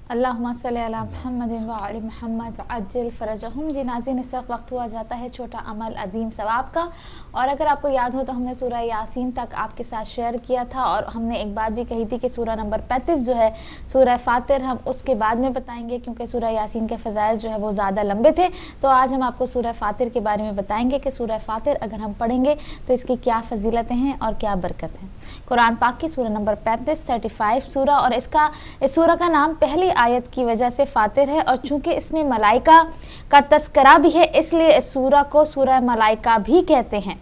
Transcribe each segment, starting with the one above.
अल्लाहुम्मा सल्ली अला मुहम्मदिन व आलि मुहम्मद अज्जिल फरजहुम। जी नाज़रीन, इस वक्त वक्त हुआ जाता है छोटा अमल अजीम सवाब का। और अगर आपको याद हो तो हमने सूरह यासीन तक आपके साथ शेयर किया था और हमने एक बात भी कही थी कि सूरह नंबर 35 जो है सूरह फातिर, हम उसके बाद में बताएंगे क्योंकि सूरह यासीन के फ़ज़ाइल जो है वो ज़्यादा लंबे थे। तो आज हम आपको सूरह फातिर के बारे में बताएंगे कि सूरह फातिर अगर हम पढ़ेंगे तो इसकी क्या फ़जीलतें हैं और क्या बरकत हैं। कुरान पाक की सूरह नंबर 35 सूरह, और इस सूरह का नाम पहली आयत की वजह से फातिर है और चूंकि इसमें मलाइका का तस्करा भी है इसलिए इस सूरह को सूरह मलाइका भी कहते हैं।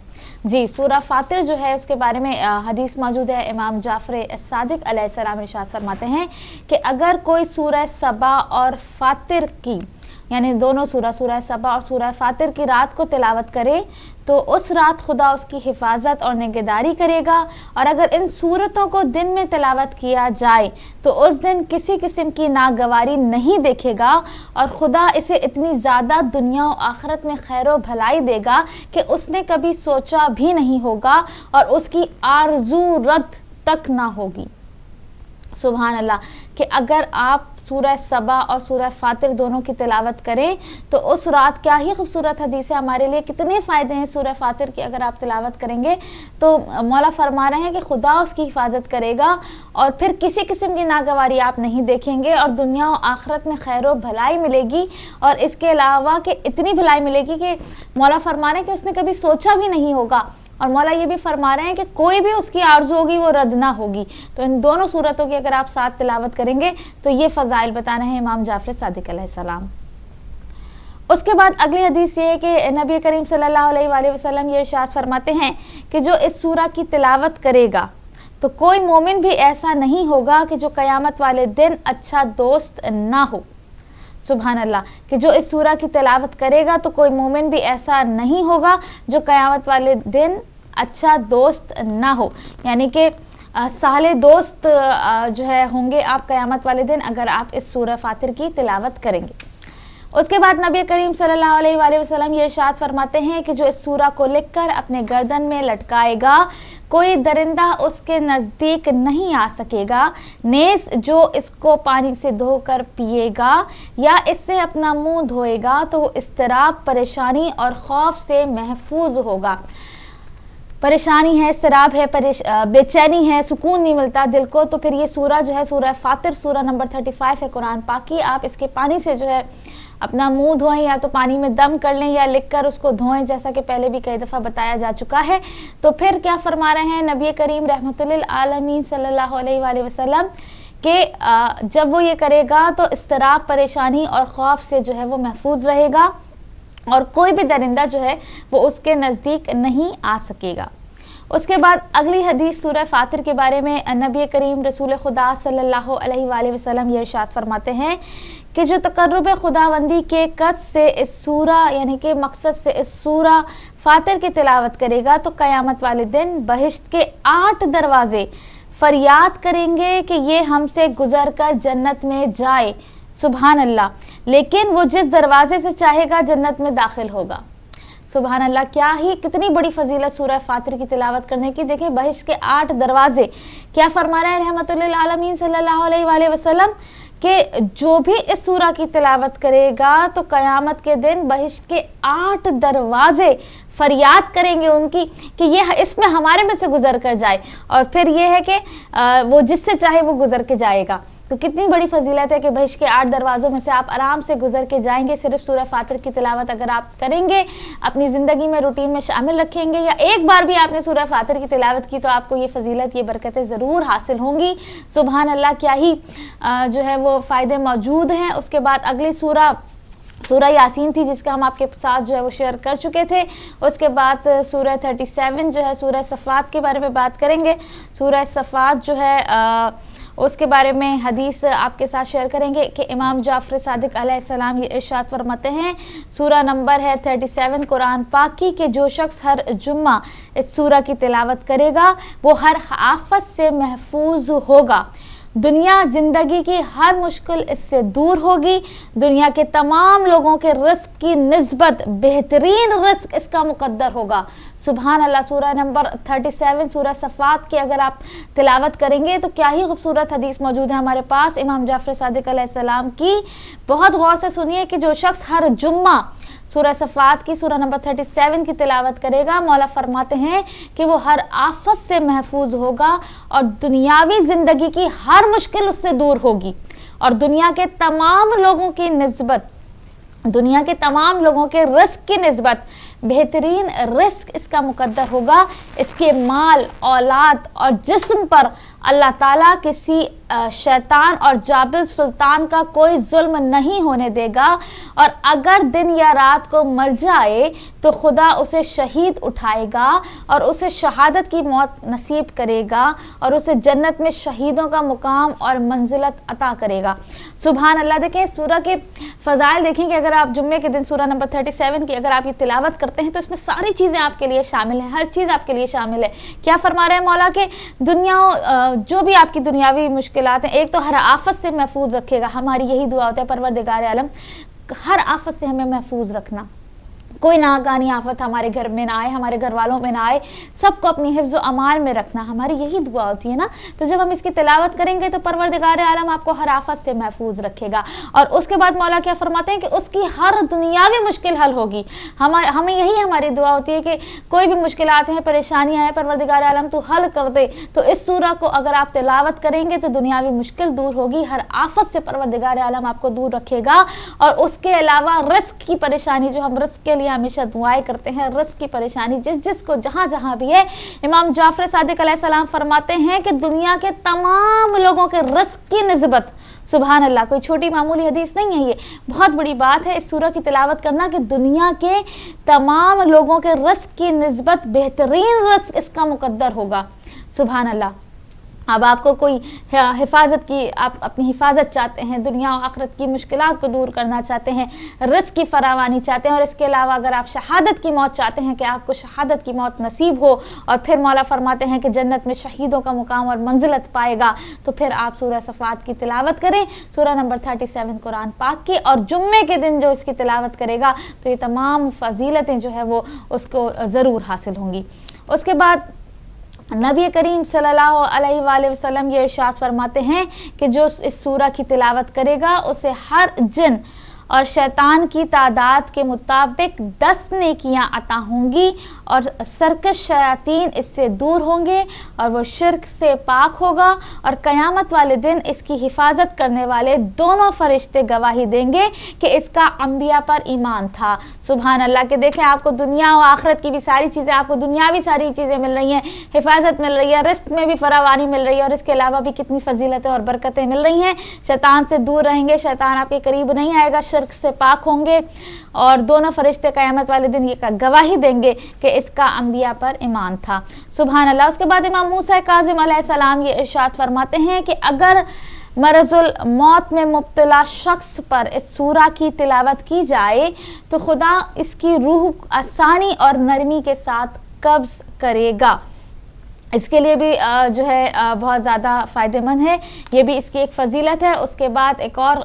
जी, सूरह फातिर जो है उसके बारे में हदीस मौजूद है। इमाम जाफर सादिक अलैहिस्सलाम इरशाद फरमाते हैं कि अगर कोई सूरह सबा और फातिर की, यानी दोनों सूरह सबा और सूरह फातिर की रात को तिलावत करे तो उस रात खुदा उसकी हिफाजत और निगहदारी करेगा, और अगर इन सूरतों को दिन में तिलावत किया जाए तो उस दिन किसी किस्म की नागवारी नहीं देखेगा और खुदा इसे इतनी ज़्यादा दुनिया और आखिरत में खैर व भलाई देगा कि उसने कभी सोचा भी नहीं होगा और उसकी आरज़ू रद्द तक ना होगी। सुभान अल्लाह, कि अगर आप सूरह सबा और सूरह फातिर दोनों की तिलावत करें तो उस रात, क्या ही खूबसूरत हदीस है हमारे लिए, कितने फ़ायदे हैं सूरह फातिर की अगर आप तिलावत करेंगे तो मौला फरमा रहे हैं कि खुदा उसकी हिफाजत करेगा और फिर किसी किस्म की नागवारी आप नहीं देखेंगे और दुनिया और आखिरत में खैर व भलाई मिलेगी। और इसके अलावा कि इतनी भलाई मिलेगी कि मौला फरमा रहे हैं कि उसने कभी सोचा भी नहीं होगा, और मौला ये भी फरमा रहे हैं कि कोई भी उसकी आरज़ू होगी वो रद्द ना होगी। तो इन दोनों सूरतों की अगर आप साथ तिलावत करेंगे तो ये फ़ज़ाइल बता रहे हैं इमाम जाफर सादिक अलैहिस्सलाम। उसके बाद अगली हदीस ये है कि नबी करीम सल्लल्लाहु अलैहि वसल्लम ये इरशाद फरमाते हैं कि जो इस सूरह की तिलावत करेगा तो कोई मोमिन भी ऐसा नहीं होगा कि जो क़यामत वाले दिन अच्छा दोस्त ना हो। सुभान अल्लाह, कि जो इस सूरह की तिलावत करेगा तो कोई मोमिन भी ऐसा नहीं होगा जो क़यामत वाले दिन अच्छा दोस्त ना हो, यानी कि साले दोस्त जो है होंगे आप क़यामत वाले दिन अगर आप इस सूरह फातिर की तिलावत करेंगे। उसके बाद नबी करीम सल्लल्लाहु अलैहि वसल्लम ये इरशाद फरमाते हैं कि जो इस सूरह को लिखकर अपने गर्दन में लटकाएगा कोई दरिंदा उसके नज़दीक नहीं आ सकेगा, नेज़ जो इसको पानी से धोकर पिएगा या इससे अपना मुंह धोएगा तो वो इस्तराब, परेशानी और खौफ से महफूज होगा। परेशानी है, इस्तराब है, बेचैनी है, सुकून नहीं मिलता दिल को, तो फिर ये सूरह जो है सूरह फातिर सूरह नंबर 35 है कुरान पाक की, आप इसके पानी से जो है अपना मुंह धोएं या तो पानी में दम कर लें या लिखकर उसको धोएं, जैसा कि पहले भी कई दफ़ा बताया जा चुका है। तो फिर क्या फरमा रहे हैं नबी करीम रहमतुल्लिल आलमीन सल्लल्लाहु अलैहि वसल्लम कि जब वो ये करेगा तो इस्तराब, परेशानी और खौफ से जो है वो महफूज रहेगा और कोई भी दरिंदा जो है वो उसके नज़दीक नहीं आ सकेगा। उसके बाद अगली हदीस सूरह फातिर के बारे में नबी करीम रसूल खुदा सल्लल्लाहु अलैहि वसल्लम ये इरशाद फरमाते हैं कि जो तकर्रुब खुदावंदी के कस से इस सूरह, यानी कि मकसद से इस सूरह फातिर की तिलावत करेगा तो क़यामत वाले दिन बहिश्त के 8 दरवाज़े फरियाद करेंगे कि ये हमसे गुज़र कर जन्नत में जाए। सुभान अल्लाह, लेकिन वो जिस दरवाजे से चाहेगा जन्नत में दाखिल होगा। सुभान अल्लाह, क्या ही कितनी बड़ी फजीलत सूरह फातिर की तिलावत करने की। देखें बहिश्त के 8 दरवाजे, क्या फरमा रहे हैं रहमतुल्लिल आलमीन सल्लल्लाहु अलैहि वसल्लम कि जो भी इस सूरह की तिलावत करेगा तो क़यामत के दिन बहिश्त के 8 दरवाजे फरियाद करेंगे उनकी कि ये इसमें हमारे में से गुजर कर जाए, और फिर ये है कि वो जिससे चाहे वो गुजर के जाएगा। तो कितनी बड़ी फजीलत है कि बहिश्त के 8 दरवाज़ों में से आप आराम से गुजर के जाएंगे। सिर्फ सूरह फातिर की तिलावत अगर आप करेंगे, अपनी ज़िंदगी में रूटीन में शामिल रखेंगे, या एक बार भी आपने सूरह फातिर की तिलावत की तो आपको ये फजीलत, ये बरकतें ज़रूर हासिल होंगी। सुभान अल्लाह, क्या ही जो है वो फ़ायदे मौजूद हैं। उसके बाद अगली सूरह यासीन थी जिसका हम आपके साथ जो है वो शेयर कर चुके थे। उसके बाद सूरह 37 जो है सूरह सफ़ात के बारे में बात करेंगे। सूरह सफ़ात जो है उसके बारे में हदीस आपके साथ शेयर करेंगे कि इमाम जाफर सादिक अलैहिस्सलाम ये इरशाद फरमाते हैं, सूरह नंबर है 37 कुरान पाक की, कि जो शख्स हर जुम्मा इस सूरह की तिलावत करेगा वो हर आफत से महफूज होगा। दुनिया ज़िंदगी की हर मुश्किल इससे दूर होगी, दुनिया के तमाम लोगों के रिस्क की निस्बत बेहतरीन रिस्क इसका मुकद्दर होगा। सुभान अल्लाह। सूरह नंबर 37 सूरह सफ़ात की अगर आप तिलावत करेंगे तो क्या ही खूबसूरत हदीस मौजूद है हमारे पास इमाम जाफ़र सादिक अलैहिस्सलाम की। बहुत गौर से सुनिए कि जो शख्स हर जुम्मा सूरह सफ़ात की सूरह नंबर 37 की तिलावत करेगा, मौला फरमाते हैं कि वो हर आफत से महफूज होगा और दुनियावी ज़िंदगी की हर मुश्किल उससे दूर होगी और दुनिया के तमाम लोगों की निस्बत, दुनिया के तमाम लोगों के रिस्क की निस्बत बेहतरीन रिस्क इसका मुकद्दर होगा। इसके माल, औलाद और जिस्म पर अल्लाह ताला किसी शैतान और जाबिल सुल्तान का कोई जुल्म नहीं होने देगा और अगर दिन या रात को मर जाए तो खुदा उसे शहीद उठाएगा और उसे शहादत की मौत नसीब करेगा और उसे जन्नत में शहीदों का मुकाम और मंजिलत अता करेगा। सुभान अल्लाह। देखें सूरह के फ़ज़ाइल देखेंगे, अगर आप जुम्मे के दिन सूरह नंबर 37 की अगर आप ये तिलावत करते हैं तो इसमें सारी चीज़ें आपके लिए शामिल हैं, हर चीज़ आपके लिए शामिल है। क्या फरमा रहे हैं मौला के दुनिया जो भी आपकी दुनियावी मुश्किलात हैं, एक तो हर आफत से महफूज रखेगा। हमारी यही दुआ होता है परवरदिगार आलम हर आफत से हमें महफूज रखना, कोई नाकानी आफत हमारे घर में ना आए, हमारे घर वालों में ना आए, सबको अपनी हिफ्ज़ व अमान में रखना, हमारी यही दुआ होती है ना। तो जब हम इसकी तिलावत करेंगे तो परवरदिगार आलम आपको हर आफत से महफूज रखेगा और उसके बाद मौला क्या फरमाते हैं कि उसकी हर दुनियावी मुश्किल हल होगी। हमें यही हमारी दुआ होती है कि कोई भी मुश्किलात हैं, परेशानियाँ हैं, परवरदिगार आलम तू हल कर दे। तो इस सूरह को अगर आप तिलावत करेंगे तो दुनियावी मुश्किल दूर होगी, हर आफत से परवरदिगार आलम आपको दूर रखेगा। और उसके अलावा रिस्क की परेशानी, जो हम रिस्क के लिए हमेशा दुआएं करते हैं, रिस्क की परेशानी जिसको जहां जहां भी है, इमाम जाफर सादिक अलैहिस्सलाम फरमाते हैं कि दुनिया के तमाम लोगों के रिस्क की निस्बत, सुभान अल्लाह, कोई छोटी मामूली हदीस नहीं है, ये बहुत बड़ी बात है इस सूरह की तिलावत करना कि दुनिया के तमाम लोगों के रिस्क की निस्बत बेहतरीन रिस्क इसका मुकद्दर होगा। सुभान अल्लाह। अब आपको कोई हिफाजत की, आप अपनी हिफाजत चाहते हैं, दुनिया और आखिरत की मुश्किलात को दूर करना चाहते हैं, रिस्क की फरावानी चाहते हैं और इसके अलावा अगर आप शहादत की मौत चाहते हैं कि आपको शहादत की मौत नसीब हो और फिर मौला फरमाते हैं कि जन्नत में शहीदों का मुकाम और मंजिलत पाएगा, तो फिर आप सूरह सफ़ात की तिलावत करें, सूरह नंबर 37 कुरान पाक की, और जुम्मे के दिन जो इसकी तिलावत करेगा तो ये तमाम फजीलतें जो है वो उसको ज़रूर हासिल होंगी। उसके बाद नबी करीम सल्लल्लाहु अलैहि वसल्लम ये इरशाद फरमाते हैं कि जो इस सूरह की तिलावत करेगा उसे हर जिन और शैतान की तादाद के मुताबिक 10 नेकियां अता होंगी और सरकश शयातीन इससे दूर होंगे और वो शिर्क से पाक होगा और क़यामत वाले दिन इसकी हिफाजत करने वाले दोनों फरिश्ते गवाही देंगे कि इसका अंबिया पर ईमान था। सुभान अल्लाह। के देखें, आपको दुनिया और आखिरत की भी सारी चीज़ें, आपको दुनियावी सारी चीज़ें मिल रही हैं, हिफाजत मिल रही है, रिस्क में भी फरावानी मिल रही है और इसके अलावा भी कितनी फजीलतें और बरकतें मिल रही हैं। शैतान से दूर रहेंगे, शैतान आपके करीब नहीं आएगा, शिर्क से पाक होंगे और दोनों फरिश्ते क़यामत वाले दिन ये गवाही देंगे कि इसका अंबिया पर ईमान था। सुभान अल्लाह। उसके बाद इमाम मूसा काज़िम अलैहिस्सलाम ये इरशाद फरमाते हैं कि अगर मरज़ुल मौत में मुब्तला शख्स पर इस सूरा की तिलावत की जाए तो खुदा इसकी रूह आसानी और नरमी के साथ कब्ज़ करेगा। इसके लिए भी जो है बहुत ज़्यादा फ़ायदेमंद है, ये भी इसकी एक फ़जीलत है। उसके बाद एक और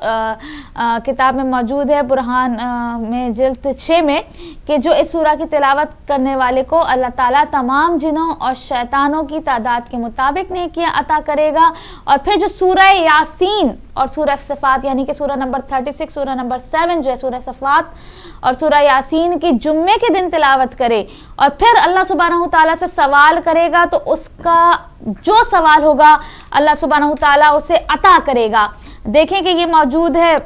किताब में मौजूद है बुरहान में जिल्द 6 में कि जो इस सूरा की तिलावत करने वाले को अल्लाह ताला तमाम जिनों और शैतानों की तादाद के मुताबिक नेकियां अता करेगा। और फिर जो सूरह यासीन और सूरह सफ़ात यानी कि सूरह नंबर 36, सूरह नंबर 7 जो है सूरह सफ़ात और सूरह यासीन की जुम्मे के दिन तिलावत करे और फिर अल्लाह सुब्हानहू तआला से सवाल करेगा तो उसका जो सवाल होगा अल्लाह सुब्हानहू तआला उसे अता करेगा। देखें कि ये मौजूद है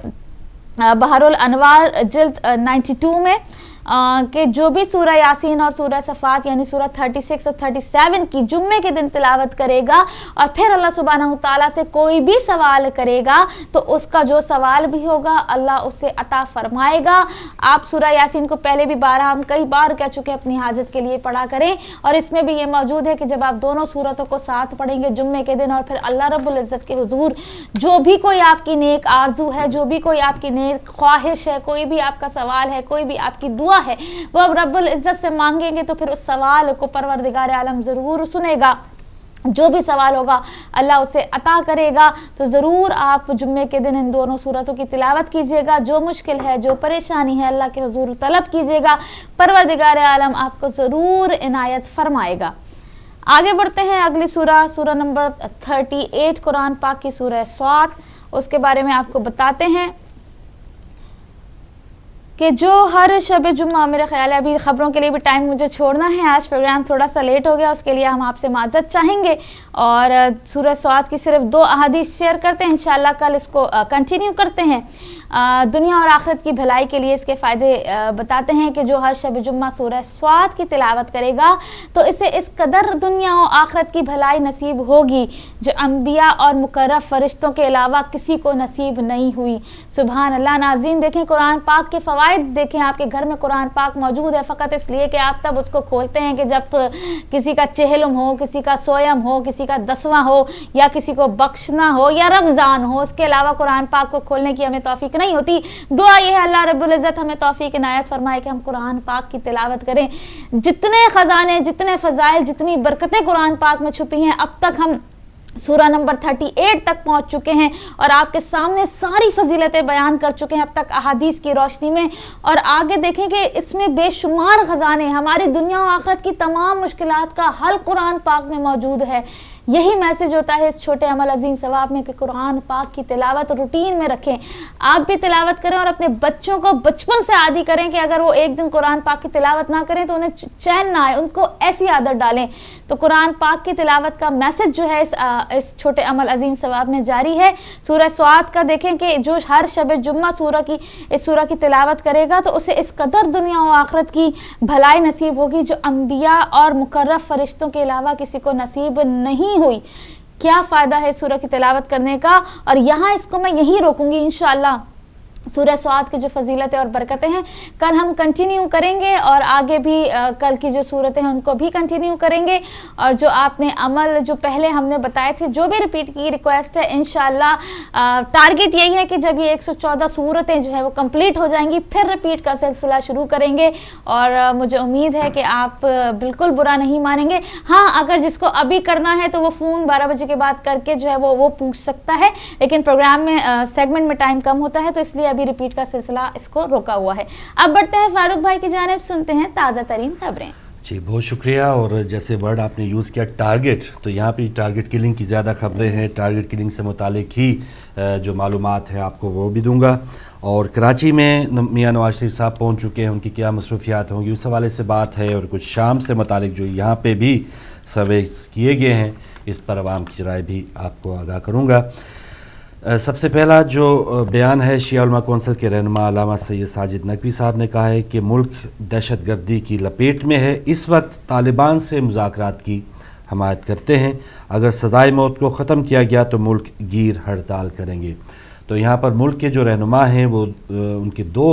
बहरुल अनवार जिल्द 92 में कि जो भी सूरह यासीन और सूरह सफ़ात यानी सूरह 36 और 37 की जुम्मे के दिन तिलावत करेगा और फिर अल्लाह सुब्हानहू तआला से कोई भी सवाल करेगा तो उसका जो सवाल भी होगा अल्लाह उसे अता फरमाएगा। आप सूरह यासीन को पहले भी हम कई बार कह चुके हैं अपनी हाजत के लिए पढ़ा करें और इसमें भी ये मौजूद है कि जब आप दोनों सूरतों को साथ पढ़ेंगे जुम्मे के दिन और फिर अल्लाह रब्बुल इज़्ज़त के हुजूर जो भी कोई आपकी नेक आरजू है, जो भी कोई आपकी नेक ख्वाहिश है, कोई भी आपका सवाल है, कोई भी आपकी दुआ है, वो अब रब्बुल इज़्ज़त से मांगेंगे तो फिर उस सवाल को परवरदिगार आलम ज़रूर सुनेगा जो भी सवाल होगा अल्लाह उसे अता करेगा। तो ज़रूर आप जुम्मे के दिन इन दोनों सूरतों की तिलावत कीजिएगा। जो मुश्किल है, जो परेशानी है, अल्लाह के हुजूर तलब कीजिएगा, परवरदिगार आलम आपको ज़रूर इनायत फरमाएगा। आगे बढ़ते हैं अगली सूरह नंबर 38 कुरान पाक की सूरह स्वात। उसके बारे में आपको बताते हैं कि जो हर शब जुम्मा, मेरा ख्याल है अभी ख़बरों के लिए भी टाइम मुझे छोड़ना है, आज प्रोग्राम थोड़ा सा लेट हो गया, उसके लिए हम आपसे माज़रत चाहेंगे और सूरह स्वात की सिर्फ 2 अहादीस शेयर करते हैं। इंशाअल्लाह कल इसको कंटिन्यू करते हैं। दुनिया और आखिरत की भलाई के लिए इसके फ़ायदे बताते हैं कि जो हर शब जुम्मा सूरह स्वात की तिलावत करेगा तो इसे इस कदर दुनिया और आखिरत की भलाई नसीब होगी जो अम्बिया और मुकर्रब फरिश्तों के अलावा किसी को नसीब नहीं हुई। सुभान अल्लाह। नाज़रीन देखें, कुरान पाक के फ़वाइद देखें। आपके घर में कुरान पाक मौजूद है फ़कत इसलिए कि आप तब उसको खोलते हैं कि जब किसी का चेहलम हो, किसी का सोयम हो, किसी का 10वां हो या किसी को बख्शना हो या रमज़ान हो। इसके अलावा कुरान पाक को खोलने की हमें तौफीक नहीं होती। दुआ ये है अल्लाह रब्बुल इज़्ज़त हमें तौफीक इनायत फरमाए कि हम कुरान पाक की तिलावत करें। जितने ख़जाने, जितने फ़ज़ाइल, जितनी बरकतें कुरान पाक में छुपी हैं, अब तक हम सूरह नंबर 38 तक पहुंच चुके हैं और आपके सामने सारी फजीलतें बयान कर चुके हैं अब तक अहादीस की रोशनी में। और आगे देखें कि इसमें बेशुमार ख़जाने, हमारी दुनिया और आखिरत की तमाम मुश्किलात का हल कुरान पाक में मौजूद है। यही मैसेज होता है इस छोटे अमल अजीम सवाब में कि कुरान पाक की तिलावत रूटीन में रखें। आप भी तिलावत करें और अपने बच्चों को बचपन से आदी करें कि अगर वो एक दिन कुरान पाक की तिलावत ना करें तो उन्हें चैन ना आए, उनको ऐसी आदत डालें। तो कुरान पाक की तिलावत का मैसेज जो है इस छोटे अमल अजीम सवाब में जारी है। सूरह स्वात का देखें कि जो हर शब जुम्मा इस सूरह की तिलावत करेगा तो उसे इस कदर दुनिया और आखिरत की भलाई नसीब होगी जो अम्बिया और मुकर्रब फरिश्तों के अलावा किसी को नसीब नहीं हुई। क्या फ़ायदा है सूरह की तिलावत करने का। और यहाँ इसको मैं यहीं रोकूंगी इंशाअल्लाह। सूरह स्वात की जो फजीलतें और बरकतें हैं कल हम कंटिन्यू करेंगे और आगे भी कल की जो सूरतें हैं उनको भी कंटिन्यू करेंगे। और जो आपने अमल जो पहले हमने बताए थे, जो भी रिपीट की रिक्वेस्ट है, इंशाअल्लाह टारगेट यही है कि जब ये 114 सूरतें जो है वो कंप्लीट हो जाएंगी फिर रिपीट का सिलसिला शुरू करेंगे। और मुझे उम्मीद है कि आप बिल्कुल बुरा नहीं मानेंगे। हाँ, अगर जिसको अभी करना है तो वो फ़ोन 12 बजे के बाद करके जो है वो पूछ सकता है, लेकिन प्रोग्राम में सेगमेंट में टाइम कम होता है तो इसलिए अभी रिपीट का सिलसिला इसको रोका हुआ है। अब बढ़ते हैं फारूक भाई की जानिब, सुनते हैं ताज़ा तरीन खबरें। जी बहुत शुक्रिया। और जैसे वर्ड आपने यूज़ किया टारगेट, तो यहाँ पे टारगेट किलिंग की ज़्यादा खबरें हैं। टारगेट किलिंग से मुतालिक ही जो मालूमात है आपको वो भी दूंगा। और कराची में मियाँ नवाज शरीफ साहब पहुँच चुके हैं, उनकी क्या मसरूफियात होंगी उस हवाले से बात है। और कुछ शाम से मुतालिक जो यहाँ पे भी सर्वे किए गए हैं इस पर अवाम की राय भी आपको आगाह करूँगा। सबसे पहला जो बयान है शिया उलमा कौंसिल के रहनुमा अल्लामा सैयद साजिद नकवी साहब ने कहा है कि मुल्क दहशतगर्दी की लपेट में है। इस वक्त तालिबान से मुज़ाकरात की हमायत करते हैं। अगर सज़ाए मौत को ख़त्म किया गया तो मुल्क गिर हड़ताल करेंगे। तो यहाँ पर मुल्क के जो रहनुमा हैं वो उनके 2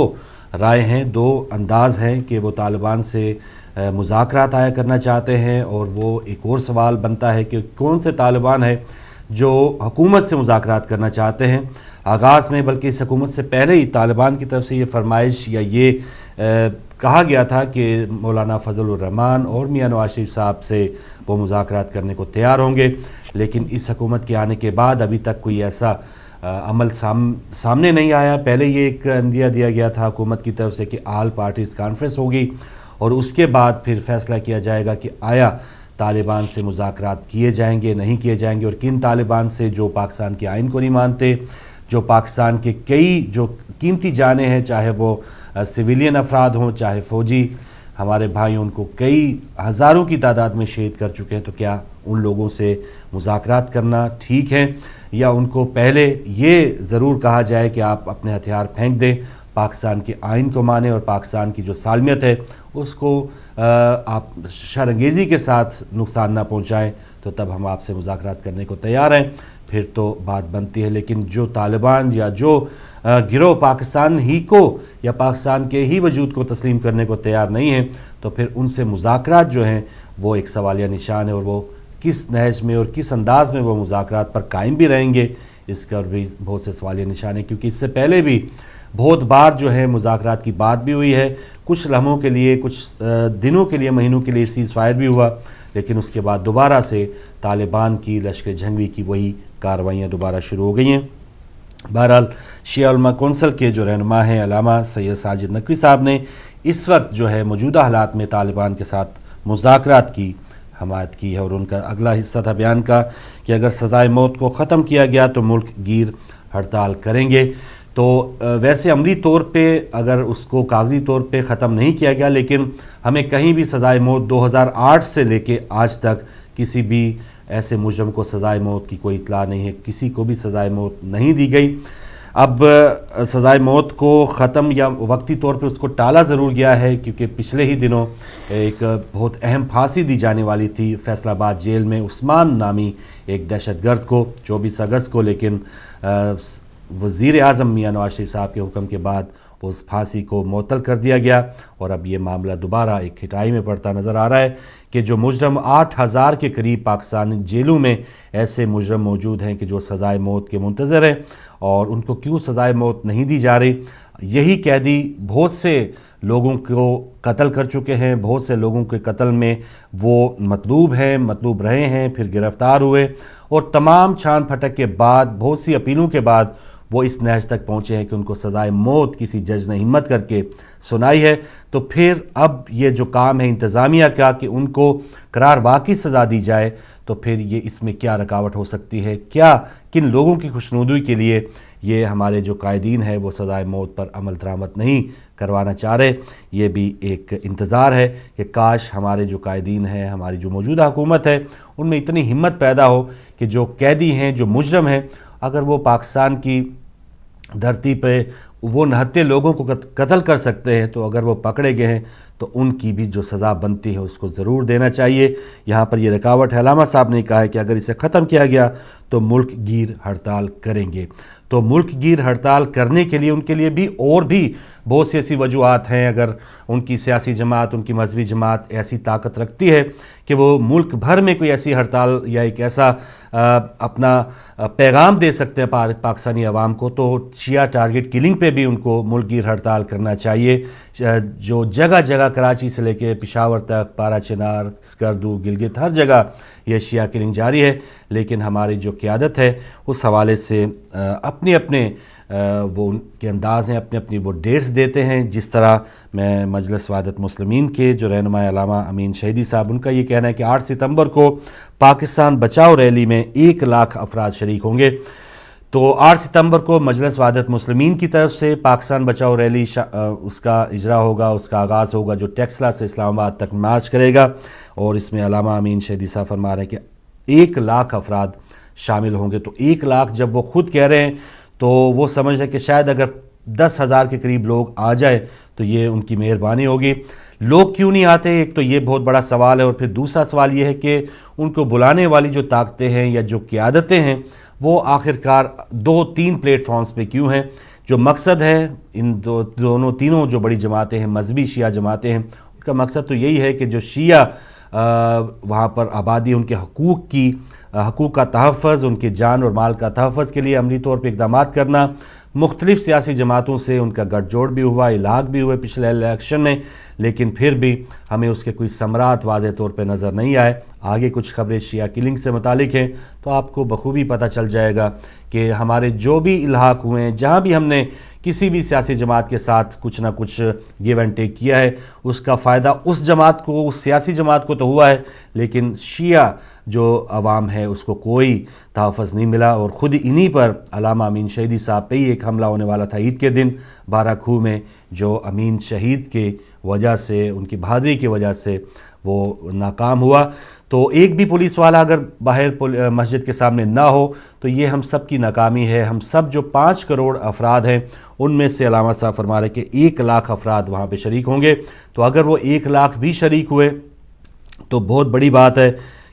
राय हैं, 2 अंदाज़ हैं कि वो तालिबान से मुज़ाकरात आया करना चाहते हैं। और वो एक और सवाल बनता है कि कौन से तालिबान है जो हुकूमत से मुज़ाकरात करना चाहते हैं। आगाज़ में बल्कि इस हुकूमत से पहले ही तालिबान की तरफ से ये फरमाइश या ये कहा गया था कि मौलाना फजलुर रहमान और मियाँ नवाज शरीफ साहब से वो मुज़ाकरात करने को तैयार होंगे। लेकिन इस हुकूमत के आने के बाद अभी तक कोई ऐसा अमल सामने नहीं आया। पहले ये एक अंदिया दिया गया था हुकूमत की तरफ से कि ऑल पार्टीज़ कॉन्फ्रेंस होगी और उसके बाद फिर फैसला किया जाएगा कि आया तालिबान से मुज़ाकरात किए जाएंगे नहीं किए जाएंगे। और किन तालिबान से जो पाकिस्तान के आइन को नहीं मानते, जो पाकिस्तान के कई जो कीमती जाने हैं, चाहे वो सिविलियन अफराद हों चाहे फ़ौजी हमारे भाई, उनको कई हज़ारों की तादाद में शहीद कर चुके हैं। तो क्या उन लोगों से मुज़ाकरात करना ठीक है या उनको पहले ये ज़रूर कहा जाए कि आप अपने हथियार फेंक दें, पाकिस्तान के आइन को माने और पाकिस्तान की जो सालमियत है उसको आप शर्मंगेज़ी के साथ नुकसान ना पहुंचाएं, तो तब हम आपसे मुज़ाकरात करने को तैयार हैं, फिर तो बात बनती है। लेकिन जो तालिबान या जो गिरोह पाकिस्तान ही को या पाकिस्तान के ही वजूद को तस्लीम करने को तैयार नहीं है, तो फिर उनसे मुज़ाकरात जो हैं वो एक सवालिया निशान है। और वो किस नहज में और किस अंदाज़ में वो मुज़ाकरात पर कायम भी रहेंगे जिस पर भी बहुत से सवालिया निशान हैं, क्योंकि इससे पहले भी बहुत बार जो है मुज़ाकरात की बात भी हुई है, कुछ लम्हों के लिए, कुछ दिनों के लिए, महीनों के लिए सीज़ फायर भी हुआ, लेकिन उसके बाद दोबारा से तालिबान की, लश्कर जंगवी की वही कार्रवाइयाँ दोबारा शुरू हो गई हैं। बहरहाल शिया उलमा कौंसिल के जो रहनुमा हैं अल्लामा सैयद साजिद नकवी साहब ने इस वक्त जो है मौजूदा हालात में तालिबान के साथ मुज़ाकरात की हमायत की है, और उनका अगला हिस्सा था बयान का कि अगर सज़ाए मौत को ख़त्म किया गया तो मुल्क गिर हड़ताल करेंगे। तो वैसे अमली तौर पे अगर उसको कागज़ी तौर पे ख़त्म नहीं किया गया, लेकिन हमें कहीं भी सज़ाए मौत 2008 से लेके आज तक किसी भी ऐसे मुजरम को सज़ाए मौत की कोई इत्तला नहीं है, किसी को भी सज़ाए मौत नहीं दी गई। अब सज़ाए मौत को ख़त्म या वक्ती तौर पे उसको टाला ज़रूर गया है, क्योंकि पिछले ही दिनों एक बहुत अहम फांसी दी जाने वाली थी फैसलाबाद जेल में उस्मान नामी एक दहशतगर्द को 24 अगस्त को, लेकिन वज़ीर आज़म मियां नवाज शरीफ साहब के हुक्म के बाद उस फांसी को मुअत्तल कर दिया गया, और अब ये मामला दोबारा एक खिटाई में पड़ता नज़र आ रहा है कि जो मुजरम 8000 के करीब पाकिस्तानी जेलों में ऐसे मुजरम मौजूद हैं कि जो सज़ाए मौत के मुंतज़र हैं, और उनको क्यों सज़ाए मौत नहीं दी जा रही। यही कैदी बहुत से लोगों को कत्ल कर चुके हैं, बहुत से लोगों के कत्ल में वो मतलूब हैं, मतलूब रहे हैं, फिर गिरफ़्तार हुए, और तमाम छान फटक के बाद, बहुत सी अपीलों के बाद वो इस नहज तक पहुँचे हैं कि उनको सज़ाए मौत किसी जज ने हिम्मत करके सुनाई है। तो फिर अब ये जो काम है इंतज़ामिया का कि उनको करार वाक़ई सज़ा दी जाए, तो फिर ये इसमें क्या रुकावट हो सकती है, क्या किन लोगों की खुशनुदी के लिए ये हमारे जो कायदीन है वो सज़ाए मौत पर अमल दरामद नहीं करवाना चाह रहे। ये भी एक इंतज़ार है कि काश हमारे जो कायदीन हैं, हमारी जो मौजूदा हुकूमत है, उनमें इतनी हिम्मत पैदा हो कि जो कैदी हैं, जो मुजरम हैं, अगर वो पाकिस्तान की धरती पे वो नहत्ते लोगों को कत्ल कर सकते हैं, तो अगर वो पकड़े गए हैं तो उनकी भी जो सज़ा बनती है उसको ज़रूर देना चाहिए। यहाँ पर ये रुकावट है। अल्लामा साहब ने कहा है कि अगर इसे ख़त्म किया गया तो मुल्क गिर हड़ताल करेंगे। तो मुल्क गिर हड़ताल करने के लिए उनके लिए भी और भी बहुत सी ऐसी वजूहात हैं। अगर उनकी सियासी जमात, उनकी मजहबी जमात ऐसी ताकत रखती है कि वो मुल्क भर में कोई ऐसी हड़ताल या एक ऐसा अपना पैगाम दे सकते हैं पाकिस्तानी अवाम को, तो शिया टारगेट किलिंग पे भी उनको मुल्क गिर हड़ताल करना चाहिए। जो जगह जगह कराची से लेके पेशावर तक, पारा चिनार, स्कर्दू, गिलगित, हर जगह ये शिया किलिंग जारी है। लेकिन हमारी जो क़यादत है उस हवाले से अपने अपने वो उनके अंदाज़ हैं, अपने अपनी वो डेट्स देते हैं। जिस तरह मैं मजलिस वहादत मुस्लिमीन के जो रहनुमा अल्लामा अमीन शहीदी साहब, उनका ये कहना है कि 8 सितंबर को पाकिस्तान बचाओ रैली में 1 लाख अफराद शरीक होंगे। तो 8 सितंबर को मजलिस वहादत मुस्लिमीन की तरफ से पाकिस्तान बचाओ रैली उसका इजरा होगा, उसका आगाज़ होगा, जो टेक्सला से इस्लामाबाद तक मार्च करेगा। और इसमें अल्लामा अमीन शहीदी साहब फरमा रहे हैं कि 1 लाख अफराद शामिल होंगे। तो 1 लाख जब वो ख़ुद कह रहे हैं तो वो समझ रहे हैं कि शायद अगर 10,000 के करीब लोग आ जाए तो ये उनकी मेहरबानी होगी। लोग क्यों नहीं आते, एक तो ये बहुत बड़ा सवाल है, और फिर दूसरा सवाल ये है कि उनको बुलाने वाली जो ताकतें हैं या जो क़यादतें हैं वो आखिरकार 2-3 प्लेटफॉर्म्स पे क्यों हैं। जो मकसद है इन तीनों जो बड़ी जमातें हैं, मजहबी शिया जमातें हैं, उनका मकसद तो यही है कि जो शिया वहाँ पर आबादी, उनके हकूक़ का तहफ़्फ़ुज़, उनके जान और माल का तहफ़्फ़ुज़ के लिए अमली तौर पर इक़दामात करना। मुख्तलिफ़ सियासी जमातों से उनका गठजोड़ भी हुआ, इलाक़ भी हुए पिछले इलेक्शन में, लेकिन फिर भी हमें उसके कोई समरात वाज़ेह तौर पे नज़र नहीं आए। आगे कुछ खबरें शिया किलिंग से मुतालिक हैं तो आपको बखूबी पता चल जाएगा कि हमारे जो भी इल्हाक़ हुए हैं, जहाँ भी हमने किसी भी सियासी जमात के साथ कुछ ना कुछ गिव एंड टेक किया है, उसका फ़ायदा उस जमात को, उस सियासी जमात को तो हुआ है, लेकिन शिया जो अवाम है उसको कोई तहफ़्फ़ुज़ नहीं मिला। और ख़ुद इन्हीं पर अल्लामा अमीन शहीदी साहब पे ही एक हमला होने वाला था ईद के दिन बाराखू में, जो अमीन शहीद के वजह से, उनकी बहादुरी की वजह से वो नाकाम हुआ। तो एक भी पुलिस वाला अगर बाहर मस्जिद के सामने ना हो तो ये हम सब की नाकामी है। हम सब जो 5 करोड़ अफराद हैं उनमें से अल्लामा साहब फरमा रहे कि 1 लाख अफराद वहाँ पे शरीक होंगे। तो अगर वो 1 लाख भी शरीक हुए तो बहुत बड़ी बात है।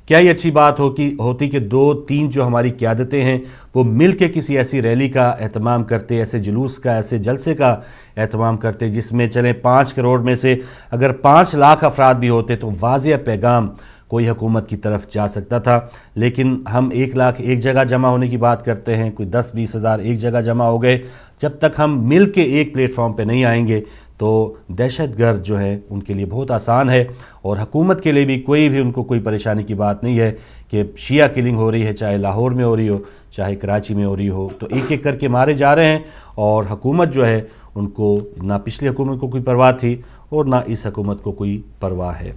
क्या ही अच्छी बात होती कि 2-3 जो हमारी क़यादतें हैं वो मिल के किसी ऐसी रैली का एहतमाम करते, ऐसे जुलूस का, ऐसे जलसे का एहतमाम करते जिसमें चलें 5 करोड़ में से अगर 5 लाख अफराद भी होते तो वाज़ेह पैगाम کوئی حکومت کی طرف جا سکتا تھا، لیکن ہم 1 لاکھ ایک جگہ جمع ہونے کی بات کرتے ہیں، کوئی 10-20 ہزار ایک جگہ جمع ہو گئے. جب تک ہم مل کے ایک پلیٹ فارم پہ نہیں آئیں گے تو دہشت گرد جو ہے ان کے لیے بہت آسان ہے، اور حکومت کے لیے بھی ان کو کوئی پریشانی کی بات نہیں ہے کہ شیعہ کلنگ ہو رہی ہے، چاہے لاہور میں ہو رہی ہو چاہے کراچی میں ہو رہی ہو، تو ایک ایک کر کے مارے جا رہے ہیں. اور حکومت جو ہے ان کو نہ پچھلی حکومت کو کوئی پرواہ تھی اور نہ اس حکومت کو کوئی پرواہ ہے.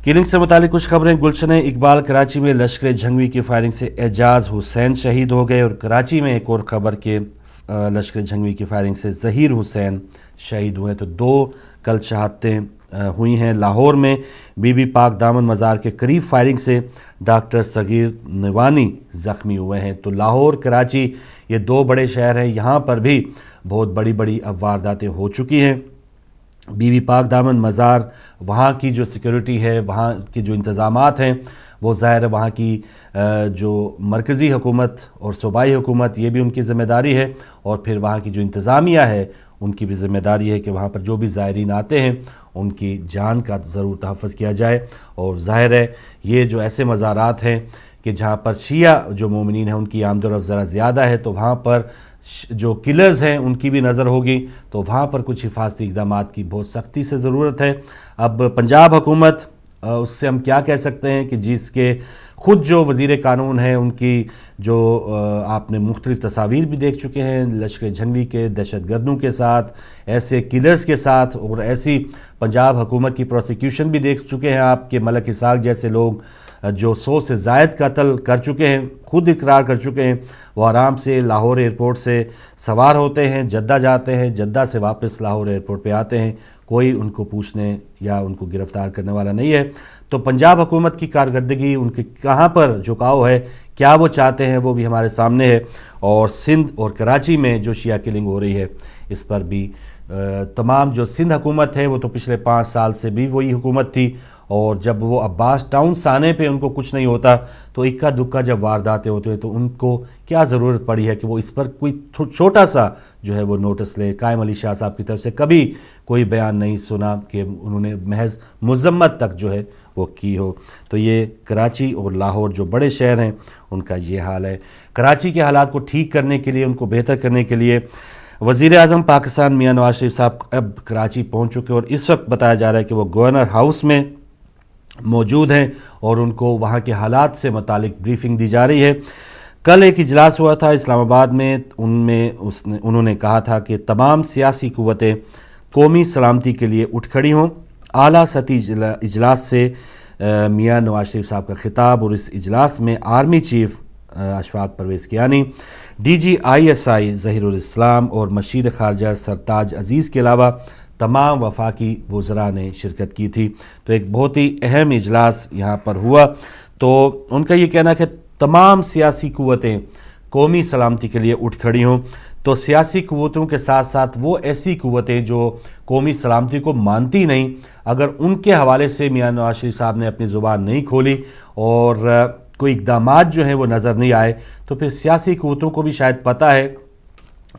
کلنگ سے متعلق کچھ خبریں. گلشن اقبال کراچی میں لشکر جھنگوی کی فائرنگ سے اعجاز حسین شہید ہو گئے. اور کراچی میں ایک اور خبر کہ لشکر جھنگوی کی فائرنگ سے ظہیر حسین شہید ہوئے. تو 2 کل شہادتیں ہوئی ہیں. لاہور میں بی بی پاک دامن مزار کے قریب فائرنگ سے ڈاکٹر صغیر نوانی زخمی ہوئے ہیں. تو لاہور کراچی یہ 2 بڑے شہر ہیں، یہاں پر بھی بہت بڑی بڑی وارداتیں ہو چکی ہیں. بی بی پاک دامن مزار وہاں کی جو سیکیورٹی ہے، وہاں کے جو انتظامات ہیں، وہ ظاہر ہے وہاں کی جو مرکزی حکومت اور صوبائی حکومت یہ بھی ان کی ذمہ داری ہے، اور پھر وہاں کی جو انتظامیہ ہے ان کی بھی ذمہ داری ہے کہ وہاں پر جو بھی زائرین آتے ہیں ان کی جان کا ضرور تحفظ کیا جائے. اور ظاہر ہے یہ جو ایسے مزارات ہیں کہ جہاں پر شیعہ جو مومنین ہیں ان کی آمد و رفت ذرا زیادہ ہے، تو وہاں پر جو کلرز ہیں ان کی بھی نظر ہوگی، تو وہاں پر کچھ حفاظتی اقدامات کی بہت سختی سے ضرورت ہے. اب پنجاب حکومت اس سے ہم کیا کہہ سکتے ہیں کہ جس کے خود جو وزیر قانون ہیں ان کی جو آپ نے مختلف تصاویر بھی دیکھ چکے ہیں لشکر جھنگوی کے دہشت گردوں کے ساتھ، ایسے کلرز کے ساتھ، اور ایسی پنجاب حکومت کی پروسیکیوشن بھی دیکھ چکے ہیں آپ کے ملک اسحاق جیسے لوگ جو 100 سے زائد قتل کر چکے ہیں، خود اقرار کر چکے ہیں. وہ آرام سے لاہور ایئرپورٹ سے سوار ہوتے ہیں، جدہ جاتے ہیں، جدہ سے واپس لاہور ایئرپورٹ پہ آتے ہیں، کوئی ان کو پوچھنے یا ان کو گرفتار کرنے والا نہیں ہے. تو پنجاب حکومت کی کارکردگی، ان کے کہاں پر جھکاؤ ہے، کیا وہ چاہتے ہیں، وہ بھی ہمارے سامنے ہے. اور سندھ اور کراچی میں جو شیعہ کلنگ ہو رہی ہے اس پر بھی تمام جو سندھ حکومت ہے وہ تو پچھلے 5 سال سے بھی وہی حکومت تھی، اور جب وہ عباس ٹاؤن سانے پہ ان کو کچھ نہیں ہوتا تو اکا دکا جب وارداتیں ہوتے ہیں تو ان کو کیا ضرورت پڑی ہے کہ وہ اس پر کوئی چھوٹا سا جو ہے وہ نوٹس لے. قائم علی شاہ صاحب کی طرف سے کبھی کوئی بیان نہیں سنا کہ انہوں نے محض مذمت تک جو ہے وہ کی ہو. تو یہ کراچی اور لاہور جو بڑے شہر ہیں ان کا یہ حال ہے. کراچی کے حالات کو ٹھیک کرنے کے لیے، ان کو بہتر کرنے کے لیے وزیر اعظم پاکستان میاں نواز شریف صاحب اب کراچی پہنچ چکے، اور اس وقت بتایا جا رہا ہے کہ وہ گورنر ہاؤس میں موجود ہیں اور ان کو وہاں کے حالات سے متعلق بریفنگ دی جا رہی ہے. کل ایک اجلاس ہوا تھا اسلام آباد میں، انہوں نے کہا تھا کہ تمام سیاسی قوتیں قومی سلامتی کے لیے اٹھ کھڑی ہوں. اعلیٰ سطحی اجلاس سے میاں نواز شریف صاحب کا خطاب، اور اس اجلاس میں army chief Ashfaq Parvez Kayani, D G ISI Zaheer ul Islam اور مشیر خارجہ سرتاج عزیز کے علاوہ تمام وفاقی وزراء نے شرکت کی تھی. تو ایک بہت ہی اہم اجلاس یہاں پر ہوا. تو ان کا یہ کہنا ہے کہ تمام سیاسی قوتیں قومی سلامتی کے لیے اٹھ کھڑی ہوں. تو سیاسی قوتوں کے ساتھ ساتھ وہ ایسی قوتیں جو قومی سلامتی کو مانتی نہیں، اگر ان کے حوالے سے میاں نواز شریف صاحب نے اپنی زبان نہیں کھولی اور کوئی اقدامات جو ہیں وہ نظر نہیں آئے، تو پھر سیاسی قوتوں کو بھی شاید پتہ ہے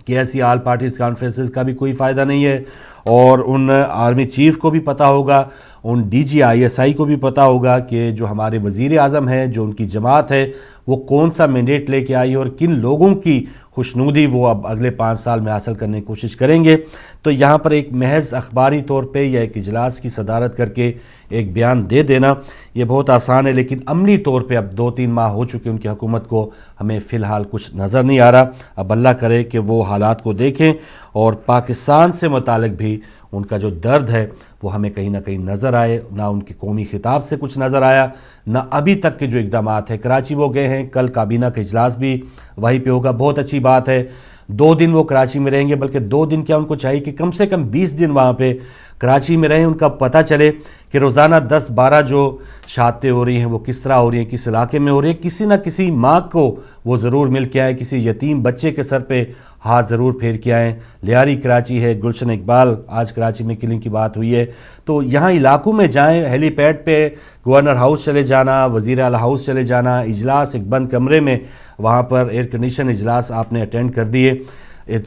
کہ ایسی آل پارٹیز کانفرنسز کا بھی کوئی فائدہ نہیں ہے، اور ان آرمی چیف کو بھی پتہ ہوگا، ان ڈی جی ISI کو بھی پتہ ہوگا کہ جو ہمارے وزیر اعظم ہیں، جو ان کی جماعت ہے، وہ کون سا مینڈیٹ لے کے آئی اور کن لوگوں کی خوشنودی وہ اب اگلے 5 سال میں حاصل کرنے کی کوشش کریں گے. تو یہاں پر ایک محض اخباری طور پہ یا ایک اجلاس کی صدارت کر کے ایک بیان دے دینا یہ بہت آسان ہے، لیکن عملی طور پہ اب 2-3 ماہ ہو چکے ان کی حکومت کو، ہمیں فی الحال کچھ نظر نہیں آ رہا. اب اللہ کرے کہ وہ حالات کو دیکھیں، اور پاکستان سے متعلق بھی ان کا جو درد ہے وہ ہمیں کہیں نہ کہیں نظر آئے. نہ ان کے قومی خطاب سے کچھ نظر آیا، نہ ابھی تک کے جو اقدامات ہیں. کراچی وہ گئے ہیں، کل کابینہ کا اجلاس بھی وہیں پہ ہوگا. بہت اچھی بات ہے، 2 دن وہ کراچی میں رہیں گے، بلکہ 2 دن کیا ان کو چاہیے کہ کم سے کم 20 دن وہاں پہ کراچی میں رہیں. ان کا پتہ چلے کہ روزانہ 10-12 جو شہادتیں ہو رہی ہیں وہ کس طرح ہو رہی ہیں، کس علاقے میں ہو رہی ہیں. کسی نہ کسی ماں کو وہ ضرور مل کے آئے، کسی یتیم بچے کے سر پہ ہاتھ ضرور پھیر کے آئیں. لیاری کراچی ہے، گلشن اقبال آج کراچی میں کلنگ کی بات ہوئی ہے، تو یہاں علاقوں میں جائیں. ہیلی پیڈ پہ گورنر ہاؤس چلے جانا، وزیر اعلیٰ ہاؤس چلے جانا، اجلاس ایک بند کمرے میں وہاں پر ایئر کنڈیشن اجلاس آپ نے اٹینڈ کر دیے.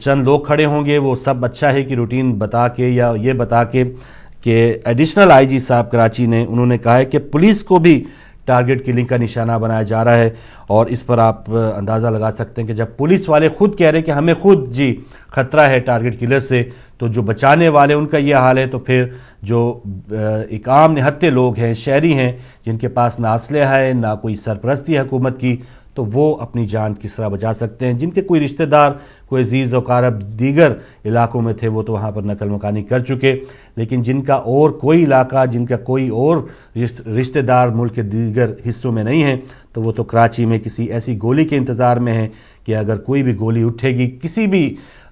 چند لوگ کھڑے ہوں گے، وہ سب اچھا ہے کہ روٹین بتا کے یا یہ بتا کے کہ ایڈیشنل آئی جی صاحب کراچی نے انہوں نے کہا ہے کہ پولیس کو بھی ٹارگٹ کلنگ کا نشانہ بنایا جا رہا ہے، اور اس پر آپ اندازہ لگا سکتے ہیں کہ جب پولیس والے خود کہہ رہے ہیں کہ ہمیں خود جی خطرہ ہے ٹارگٹ کلر سے، تو جو بچانے والے ان کا یہ حال ہے، تو پھر جو ایک عام نہتے لوگ ہیں، شہری ہیں، جن کے پاس نہ اسلحہ ہے نہ کوئی سرپرستی حکومت کی، تو وہ اپنی جان کس طرح بچا سکتے ہیں؟ جن کے کوئی رشتہ دار، کوئی عزیز و اقارب دیگر علاقوں میں تھے وہ تو وہاں پر نقل مکانی کر چکے، لیکن جن کا اور کوئی علاقہ، جن کا کوئی اور رشتہ دار ملک کے دیگر حصوں میں نہیں ہیں، تو وہ تو کراچی میں کسی ایسی گولی کے انتظار میں ہیں کہ اگر کوئی بھی گولی اٹھے گی، کسی بھی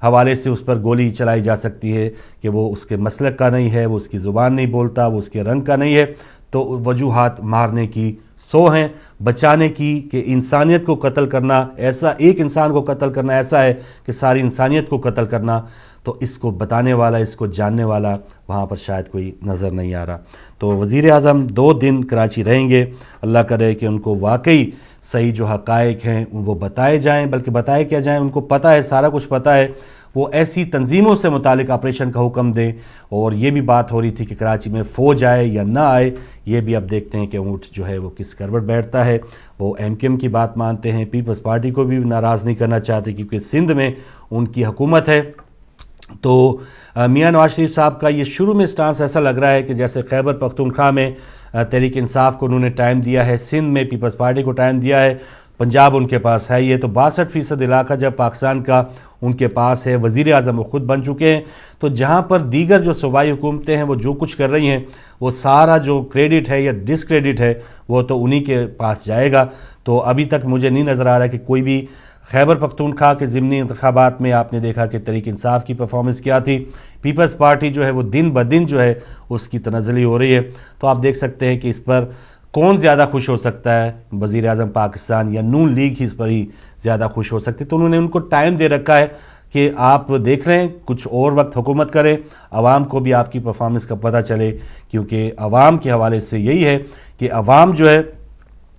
حوالے سے اس پر گولی چلائی جا سکتی ہے کہ وہ اس کے مسلک کا نہیں ہے، وہ اس کی زبان نہیں بولتا، وہ اس کے رنگ کا نہیں ہے، تو وجوہات مارنے کی 100 ہیں، بچانے کی کہ انسانیت کو قتل کرنا ایسا، ایک انسان کو قتل کرنا ایسا ہے کہ ساری انسانیت کو قتل کرنا، تو اس کو بتانے والا، اس کو جاننے والا وہاں پر شاید کوئی نظر نہیں آ رہا۔ تو وزیر اعظم 2 دن کراچی رہیں گے، اللہ کرے کہ ان کو واقعی صحیح جو حقائق ہیں وہ بتائے جائیں، بلکہ بتائے کیا جائیں، ان کو پتہ ہے، سارا کچھ پتہ ہے، وہ ایسی تنظیموں سے متعلق آپریشن کا حکم دیں، اور یہ بھی بات ہو رہی تھی کہ کراچی میں فوج آئے یا نہ آئے، یہ بھی اب دیکھتے ہیں کہ اونٹ جو ہے وہ کس کروٹ بیٹھتا ہے۔ وہ ایم کیو ایم کی بات مانتے ہیں، پیپلز پارٹی کو بھی ناراض نہیں کرنا چاہتے کیونکہ سندھ میں ان کی حکومت ہے۔ تو میاں نواز شریف صاحب کا یہ شروع میں سٹانس ایسا لگ رہا ہے کہ جیسے خیبر پختونخوا میں تحریک انصاف کو انہوں نے ٹائم دیا ہے، سندھ میں پیپلز پارٹی کو ٹائم دیا ہے، پنجاب ان کے پاس ہے، یہ تو 62% علاقہ جب پاکستان کا ان کے پاس ہے، وزیر اعظم وہ خود بن چکے ہیں، تو جہاں پر دیگر جو صوبائی حکومتیں ہیں وہ جو کچھ کر رہی ہیں وہ سارا جو کریڈٹ ہے یا ڈس کریڈٹ ہے وہ تو انہی کے پاس جائے گا۔ تو ابھی تک مجھے نہیں نظر آ رہا کہ کوئی بھی خیبر پختونخوا کے ضمنی انتخابات میں آپ نے دیکھا کہ تحریک انصاف کی پرفارمنس کیا تھی، پیپلز پارٹی جو ہے وہ دن بدن جو ہے اس کی تنزلی ہو رہی ہے، تو آپ دیکھ سکتے ہیں کہ اس پر کون زیادہ خوش ہو سکتا ہے، وزیر اعظم پاکستان یا نون لیگ ہی اس پر ہی زیادہ خوش ہو سکتی، تو انہوں نے ان کو ٹائم دے رکھا ہے کہ آپ دیکھ رہے ہیں کچھ اور وقت حکومت کریں، عوام کو بھی آپ کی پرفارمنس کا پتہ چلے، کیونکہ عوام کے حوالے سے یہی ہے کہ عوام جو ہے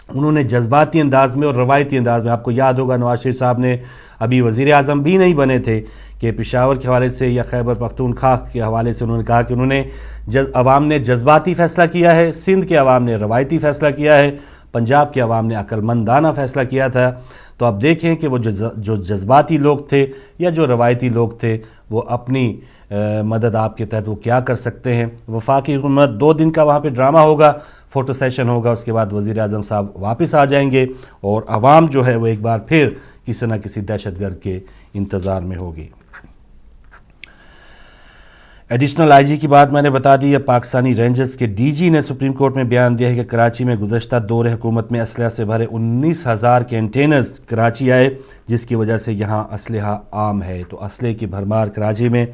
انہوں نے جذباتی انداز میں اور روایتی انداز میں، آپ کو یاد ہوگا نواز شریف صاحب نے ابھی وزیر اعظم بھی نہیں بنے تھے کہ پشاور کے حوالے سے یا خیبر پختونخوا کے حوالے سے انہوں نے کہا کہ انہوں نے عوام نے جذباتی فیصلہ کیا ہے، سندھ کے عوام نے روایتی فیصلہ کیا ہے، پنجاب کے عوام نے عقل مندانہ فیصلہ کیا تھا۔ تو اب دیکھیں کہ وہ جو جذباتی لوگ تھے یا جو روایتی لوگ تھے وہ اپنی مدد آپ کے تحت وہ کیا کر سکتے ہیں۔ وفاقی حکومت 2 دن کا وہاں پہ ڈرامہ ہوگا، فوٹو سیشن ہوگا، اس کے بعد وزیر اعظم صاحب واپس آ جائیں گے، اور عوام جو ہے وہ ایک بار پھر کسی نہ کسی دہشت گرد کے انتظار میں ہوگی۔ ایڈیشنل آئی جی کی بات میں نے بتا دی ہے، پاکستانی رینجرز کے ڈی جی نے سپریم کورٹ میں بیان دیا ہے کہ کراچی میں گزشتہ دور حکومت میں اسلحہ سے بھرے 19,000 کنٹینرز کراچی آئے، جس کی وجہ سے یہاں اسلحہ عام ہے۔ تو اسلحے کی بھرمار کراچی میں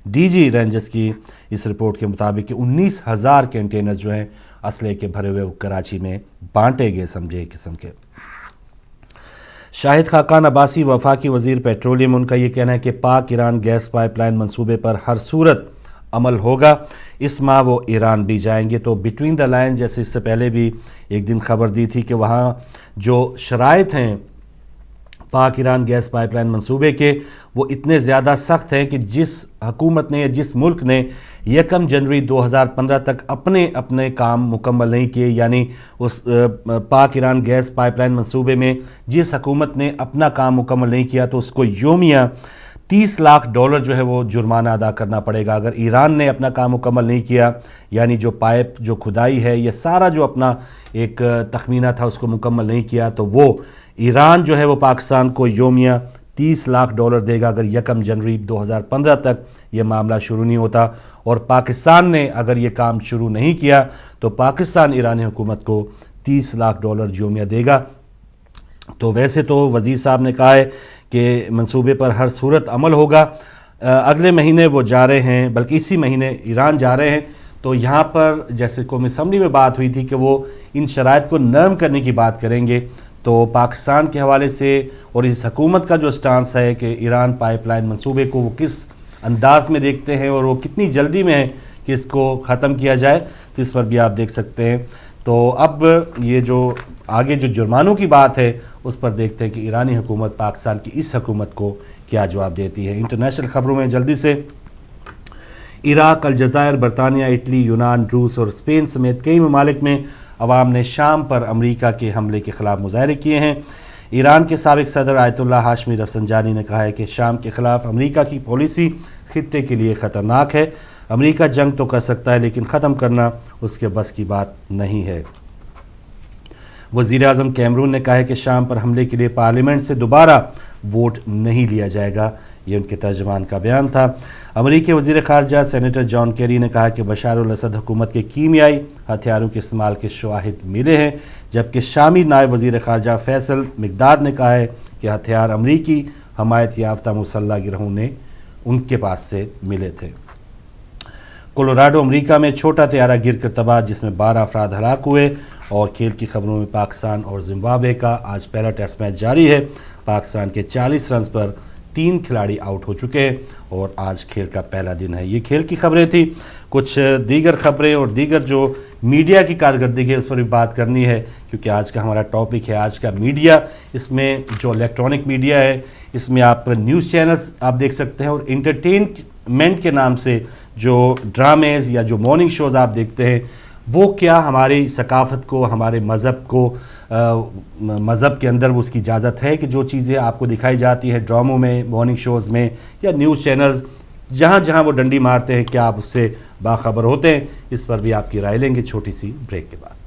ڈی جی رینجرز کی اس رپورٹ کے مطابق کہ 19,000 کنٹینرز جو ہیں اسلحے کے بھرے ہوئے کراچی میں بانٹے گئے، سمجھے قسم کے۔ شاہد خاقان عباسی وفاقی وزیر پیٹرولیم، ان کا یہ کہنا ہے کہ پاک ایران گیس پائپ لائن منصوبے پر ہر صورت عمل ہوگا، اس ماہ وہ ایران بھی جائیں گے۔ تو بٹوین دا لائن جیسے اس سے پہلے بھی ایک دن خبر دی تھی کہ وہاں جو شرائط ہیں پاک ایران گیس پائپ لائن منصوبے کے وہ اتنے زیادہ سخت ہیں کہ جس حکومت نے یا جس ملک نے 1 جنوری 2015 تک اپنے کام مکمل نہیں کیے، یعنی اس پاک ایران گیس پائپ لائن منصوبے میں جس حکومت نے اپنا کام مکمل نہیں کیا تو اس کو یومیہ $30 لاکھ جو ہے وہ جرمانہ ادا کرنا پڑے گا۔ اگر ایران نے اپنا کام مکمل نہیں کیا، یعنی جو پائپ جو کھدائی ہے یہ سارا جو اپنا ایک تخمینہ تھا اس کو مکمل نہیں کیا، تو وہ ایران جو ہے وہ پاکستان کو یومیہ $30 لاکھ دے گا اگر 1 جنوری 2015 تک یہ معاملہ شروع نہیں ہوتا، اور پاکستان نے اگر یہ کام شروع نہیں کیا تو پاکستان ایرانی حکومت کو $30 لاکھ یومیہ دے گا۔ تو ویسے تو وزیر صاحب نے کہا ہے کہ منصوبے پر ہر صورت عمل ہوگا، اگلے مہینے وہ جا رہے ہیں، بلکہ اسی مہینے ایران جا رہے ہیں، تو یہاں پر جیسے قومی اسمبلی میں بات ہوئی تھی کہ وہ ان شرائط کو نرم کرنے کی بات کریں گے، تو پاکستان کے حوالے سے اور اس حکومت کا جو سٹانس ہے کہ ایران پائپ لائن منصوبے کو وہ کس انداز میں دیکھتے ہیں اور وہ کتنی جلدی میں ہے کہ اس کو ختم کیا جائے، تو اس پر بھی آپ دیکھ سکتے ہیں۔ تو اب یہ جو آگے جو جرمانوں کی بات ہے اس پر دیکھتے ہیں کہ ایرانی حکومت پاکستان کی اس حکومت کو کیا جواب دیتی ہے۔ انٹرنیشنل خبروں میں جلدی سے इराक, अलजायर, बरतानिया, इटली, यूनान, रूस और स्पेन समेत कई ममालिक में अवाम ने शाम पर अमरीका के हमले के ख़िलाफ़ मुज़ाहरे किए हैं। ईरान के साबिक़ सदर आयतुल्लाह हाशमी रफसंजानी ने कहा है कि शाम के ख़िलाफ़ अमरीका की पॉलिसी ख़ित्ते के लिए ख़तरनाक है। अमरीका जंग तो कर सकता है लेकिन ख़त्म करना उसके बस की बात नहीं है। वज़ीर-ए-आज़म कैमरून ने कहा है कि शाम पर हमले के लिए पार्लियामेंट से दोबारा वोट नहीं लिया जाएगा। ये उनके तर्जुमान का बयान था। अमरीकी वज़ीर ख़ारजा सेनेटर जॉन केरी ने कहा कि बशार अल-असद हुकूमत के कीमियाई हथियारों के इस्तेमाल के शवाहिद मिले हैं, जबकि शामी नायब वज़ीर ख़ारजा फैसल मिक़दाद ने कहा है कि हथियार अमरीकी हमायत याफ्ता मुसल्लह गिरोहों ने उनके पास से मिले थे। कोलोराडो अमरीका में छोटा तैयारा गिर कर तबाह, जिसमें 12 अफराद हलाक हुए। और खेल की खबरों में पाकिस्तान और जिम्बाब्वे का आज पहला टेस्ट मैच जारी है। पाकिस्तान के 40 रन पर 3 खिलाड़ी आउट हो चुके हैं और आज खेल का पहला दिन है। ये खेल की खबरें थी। कुछ दीगर खबरें और दीगर जो मीडिया की कारकर्दगी है उस पर भी बात करनी है, क्योंकि आज का हमारा टॉपिक है आज का मीडिया। इसमें जो इलेक्ट्रॉनिक मीडिया है, इसमें आप न्यूज़ चैनल्स आप देख सकते हैं और इंटरटेनमेंट के नाम से जो ड्रामेज़ या जो मॉर्निंग शोज़ आप देखते हैं, वो क्या हमारी सकाफ़त को, हमारे मज़हब को, मज़हब के अंदर वो उसकी इजाज़त है कि जो चीज़ें आपको दिखाई जाती हैं ड्रामों में, मॉर्निंग शोज़ में या न्यूज़ चैनल्स जहाँ जहाँ वो डंडी मारते हैं, क्या आप उससे बाखबर होते हैं? इस पर भी आपकी राय लेंगे छोटी सी ब्रेक के बाद।